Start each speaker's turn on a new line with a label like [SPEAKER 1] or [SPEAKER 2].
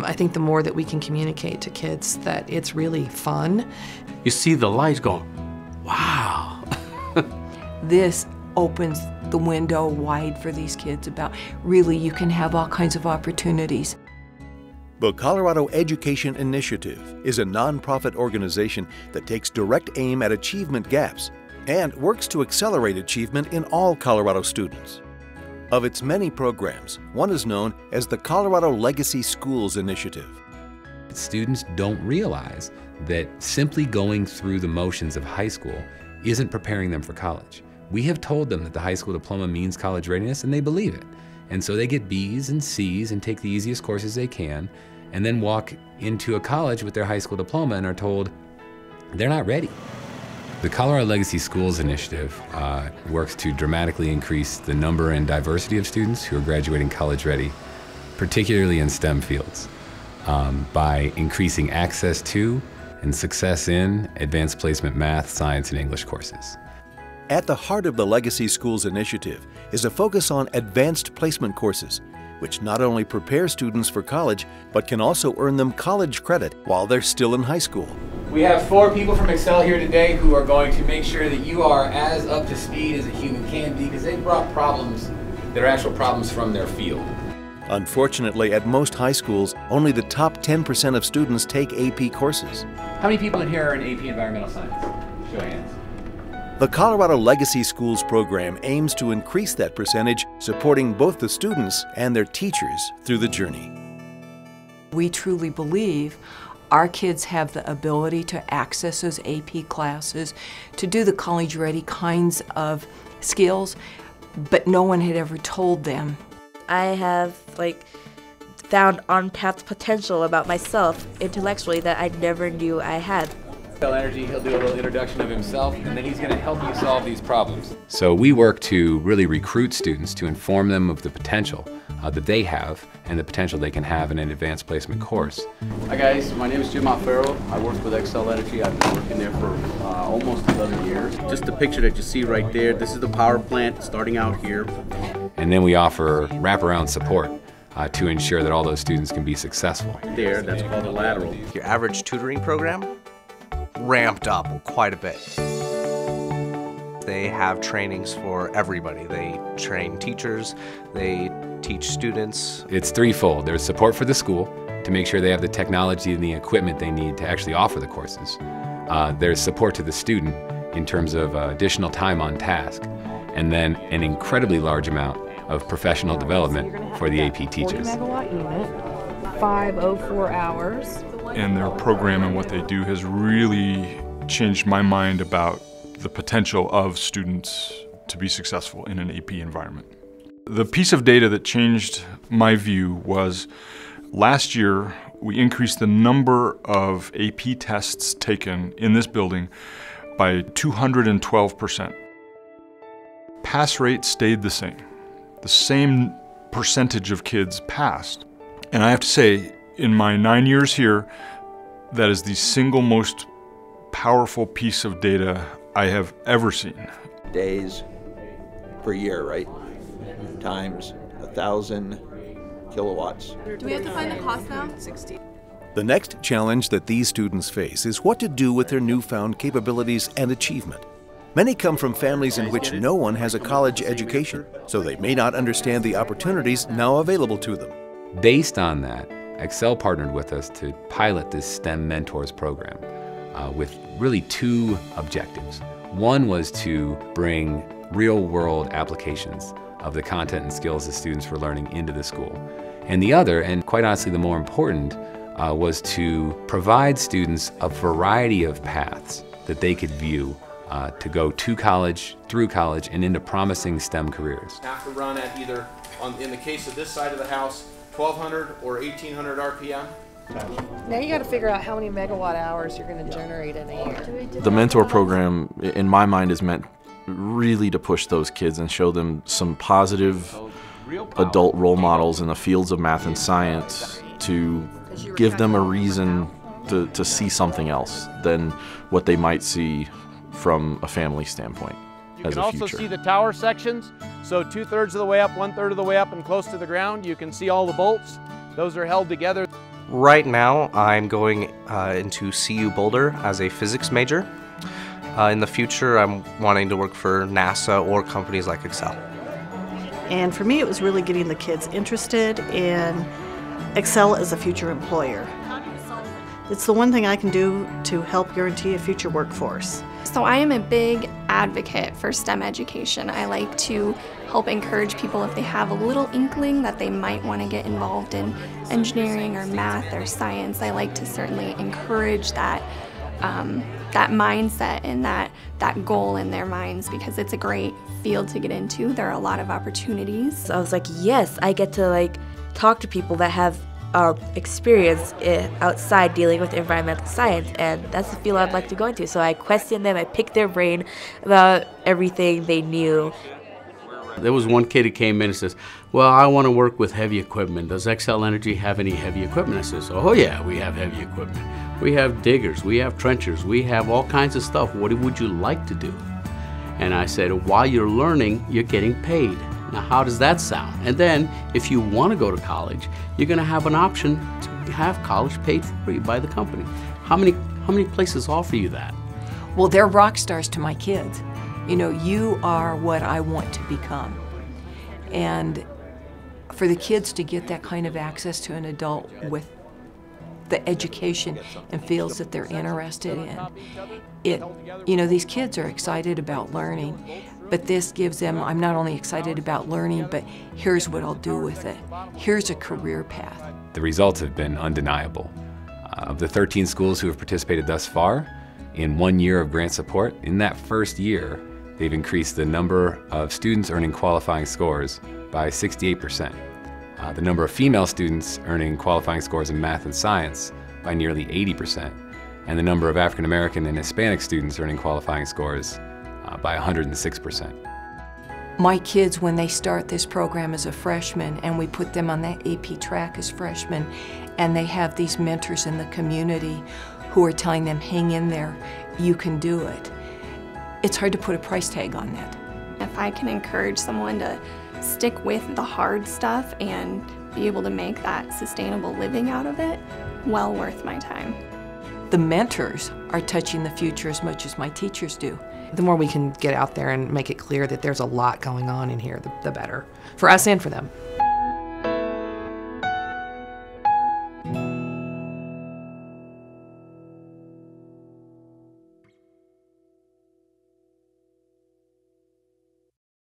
[SPEAKER 1] I think the more that we can communicate to kids that it's really fun.
[SPEAKER 2] You see the lights go, wow.
[SPEAKER 3] This opens the window wide for these kids about really you can have all kinds of opportunities.
[SPEAKER 4] The Colorado Education Initiative is a nonprofit organization that takes direct aim at achievement gaps and works to accelerate achievement in all Colorado students. Of its many programs, one is known as the Colorado Legacy Schools Initiative.
[SPEAKER 5] Students don't realize that simply going through the motions of high school isn't preparing them for college. We have told them that the high school diploma means college readiness, and they believe it. And so they get B's and C's and take the easiest courses they can, and then walk into a college with their high school diploma and are told they're not ready. The Colorado Legacy Schools Initiative works to dramatically increase the number and diversity of students who are graduating college ready, particularly in STEM fields, by increasing access to and success in advanced placement math, science, and English courses.
[SPEAKER 4] At the heart of the Legacy Schools Initiative is a focus on advanced placement courses, which not only prepare students for college, but can also earn them college credit while they're still in high school.
[SPEAKER 6] We have 4 people from Xcel here today who are going to make sure that you are as up to speed as a human can be, because they brought problems that are actual problems from their field.
[SPEAKER 4] Unfortunately, at most high schools, only the top 10% of students take AP courses.
[SPEAKER 6] How many people in here are in AP Environmental Science? Show of hands.
[SPEAKER 4] The Colorado Legacy Schools program aims to increase that percentage, supporting both the students and their teachers through the journey.
[SPEAKER 3] We truly believe our kids have the ability to access those AP classes, to do the college-ready kinds of skills, but no one had ever told them.
[SPEAKER 7] I have found untapped potential about myself intellectually that I never knew I had.
[SPEAKER 6] Xcel Energy, he'll do a little introduction of himself, and then he's going to help you solve these problems.
[SPEAKER 5] So we work to really recruit students to inform them of the potential that they have and the potential they can have in an advanced placement course.
[SPEAKER 8] Hi guys, my name is Jim Alfaro. I work with Xcel Energy. I've been working there for almost 11 years. Just the picture that you see right there, this is the power plant starting out here.
[SPEAKER 5] And then we offer wraparound support to ensure that all those students can be successful.
[SPEAKER 8] There, that's called a lateral.
[SPEAKER 9] Your average tutoring program ramped up quite a bit. They have trainings for everybody. They train teachers, they teach students.
[SPEAKER 5] It's threefold. There's support for the school to make sure they have the technology and the equipment they need to actually offer the courses. There's support to the student in terms of additional time on task, and then an incredibly large amount of professional development for the AP teachers.
[SPEAKER 10] 40 megawatt unit, 504 hours.
[SPEAKER 11] And their program and what they do has really changed my mind about the potential of students to be successful in an AP environment. The piece of data that changed my view was last year we increased the number of AP tests taken in this building by 212%. Pass rate stayed the same percentage of kids passed. And I have to say, in my 9 years here, that is the single most powerful piece of data I have ever seen.
[SPEAKER 12] Days per year, right? Times 1,000 kilowatts.
[SPEAKER 13] Do we have to find the cost now?
[SPEAKER 10] 60.
[SPEAKER 4] The next challenge that these students face is what to do with their newfound capabilities and achievement. Many come from families in which no one has a college education, so they may not understand the opportunities now available to them.
[SPEAKER 5] Based on that, Xcel partnered with us to pilot this STEM Mentors program with really 2 objectives. One was to bring real-world applications of the content and skills the students were learning into the school. And the other, and quite honestly the more important, was to provide students a variety of paths that they could view to go to college, through college, and into promising STEM careers.
[SPEAKER 14] Have to run at either, in the case of this side of the house, 1,200 or 1,800 RPM.
[SPEAKER 10] Now you got to figure out how many megawatt hours you're going to generate in a year.
[SPEAKER 15] The mentor program, in my mind, is meant really to push those kids and show them some positive adult role models in the fields of math and science to give them a reason to see something else than what they might see from a family standpoint.
[SPEAKER 16] You can also see the tower sections, so 2/3 of the way up, 1/3 of the way up and close to the ground. You can see all the bolts. Those are held together.
[SPEAKER 9] Right now, I'm going into CU Boulder as a physics major. In the future, I'm wanting to work for NASA or companies like Xcel.
[SPEAKER 13] And for me, it was really getting the kids interested in Xcel as a future employer. It's the one thing I can do to help guarantee a future workforce.
[SPEAKER 17] So I am a big advocate for STEM education. I like to help encourage people if they have a little inkling that they might want to get involved in engineering or math or science. I like to certainly encourage that that mindset and that goal in their minds, because it's a great field to get into. There are a lot of opportunities.
[SPEAKER 7] So I was like, yes, I get to talk to people that have experience outside dealing with environmental science, and that's the field I'd like to go into. So I questioned them, I picked their brain about everything they knew.
[SPEAKER 2] There was one kid who came in and says, well, I want to work with heavy equipment. Does Xcel Energy have any heavy equipment? I says, oh yeah, we have heavy equipment. We have diggers, we have trenchers, we have all kinds of stuff. What would you like to do? And I said, while you're learning, you're getting paid. Now, how does that sound? And then, if you want to go to college, you're going to have an option to have college paid for you by the company. How many places offer you that?
[SPEAKER 3] Well, they're rock stars to my kids. You know, you are what I want to become. And for the kids to get that kind of access to an adult with the education and fields that they're interested in, these kids are excited about learning. But this gives them, I'm not only excited about learning, but here's what I'll do with it. Here's a career path.
[SPEAKER 5] The results have been undeniable. Of the 13 schools who have participated thus far, in 1 year of grant support, in that first year, they've increased the number of students earning qualifying scores by 68%. The number of female students earning qualifying scores in math and science by nearly 80%. And the number of African American and Hispanic students earning qualifying scores by 106%.
[SPEAKER 3] My kids, when they start this program as a freshman and we put them on that AP track as freshmen, and they have these mentors in the community who are telling them, hang in there, you can do it. It's hard to put a price tag on that.
[SPEAKER 17] If I can encourage someone to stick with the hard stuff and be able to make that sustainable living out of it, well worth my time.
[SPEAKER 3] The mentors are touching the future as much as my teachers do.
[SPEAKER 1] The more we can get out there and make it clear that there's a lot going on in here, the better, for us and for them.